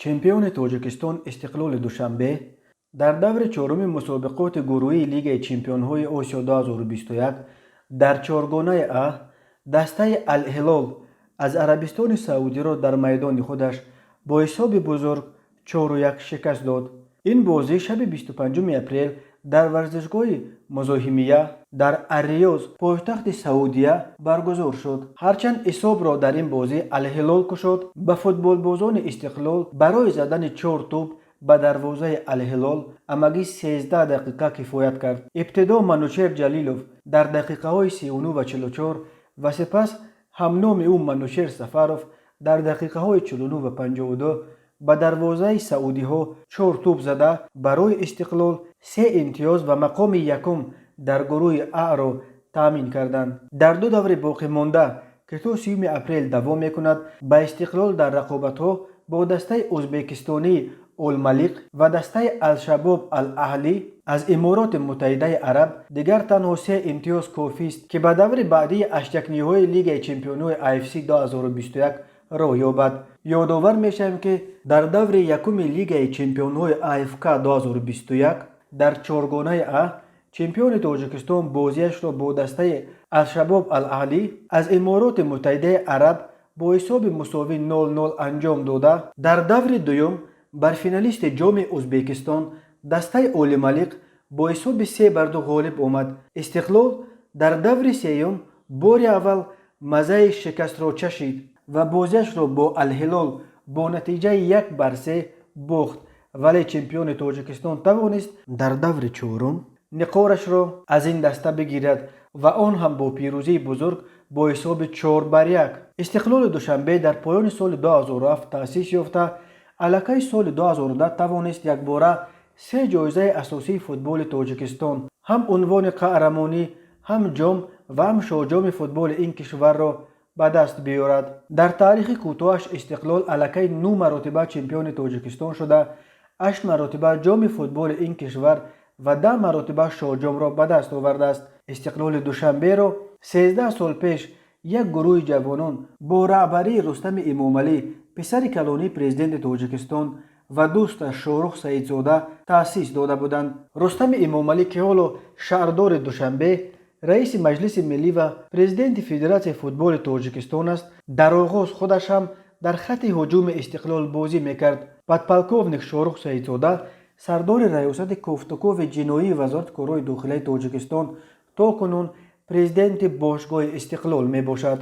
چمپیون تاجیکستان استقلال دوشنبه در دور چهارم مسابقات گروهی لیگ چمپیون‌های آسیا 2021 در چهارگانه ا دسته الهلال از عربستان سعودی را در میدان خودش با حساب بزرگ 4-1 شکست داد. این بازی شب 25 اپریل در ورزشگاه مزاحمیه در الریاض پایتخت سعودیه برگزار شد. هرچند حساب را در این بازی الهلال کشاد، به فوتبال بازان استقلال برای زدن 4 توپ به دروازه الهلال همگی 13 دقیقه کفایت کرد. ابتدا منوچهر جلیلوف در دقیقه های 39 و 44 و سپس همنام او منوچهر سفروف در دقیقه های 49 و 52 به دروازه سعودی ها 4 توپ زده برای استقلال 3 امتیاز و مقام یکم در گروه ا را تامین کردند. در دو دور باقی مانده که تا 30 اپریل دوام میکند، به استقلال در رقابت ها با دسته ازبکستانی الملیق و دسته الشباب الاهلی از امارات متحده عرب دیگر تنها 3 امتیاز کافی است که به دور بعدی اشتکنی‌های لیگ چمپیون‌های AFC 2021 را یابد. یادآور میشویم که در دور یکم لیگ چمپیون‌های AFK 2021 در چهارگانه ا چمپیون تاجیکستان بازیش را با دسته الشباب الاهلی از امارات متحده عرب با حساب مساوی 0-0 انجام داده. در دور دوم بر فینالیست جام ازبکستان دسته الملیق با حساب 3-2 غالب آمد. استقلال در دور سوم بار اول مزه شکست را چشید و بازیش را با الهلال با نتیجه 1-3 باخت، ولی چمپیون تاجیکستان توانست در دور چهارم نقارش را از این دسته بگیرد و آن هم با پیروزی بزرگ با حساب 4-1. استقلال دوشنبه در پایان سال 2007 تأسیس یافته، الکی سال 2010 توانست یک باره 3 جایزه اساسی فوتبال تاجیکستان، هم عنوان قهرمانی، هم جام و هم شاهجام فوتبال این کشور را به دست بیاورد. در تاریخ کوتاهش استقلال الکی 9 مرتبه چمپیون تاجیکستان شده، 8 مرتبه جام فوتبال این کشور و 10 مرتبه شاهجام را به دست آورده است. استقلال دوشنبه را 13 سال پیش یک گروه جوانان با رهبری رستم امامعلی پسر کلانی پرزیدنت تاجیکستان و دوستش شاهرخ سعیدزاده تأسیس داده بودند. رستم امامعلی که حالا شهردار دوشنبه، رئیس مجلس ملی و پرزیدنت فدراسیون فوتبال تاجیکستان است، در آغاز خودش هم در خط هجوم استقلال بازی میکرد. پدپالکوونیک شاهرخ سعیدزاده سردار ریاست کوفتکوف جنایی وزارت کارهای داخلی تاجیکستان تا کنون پرزیدنت باشگاه استقلال می باشد.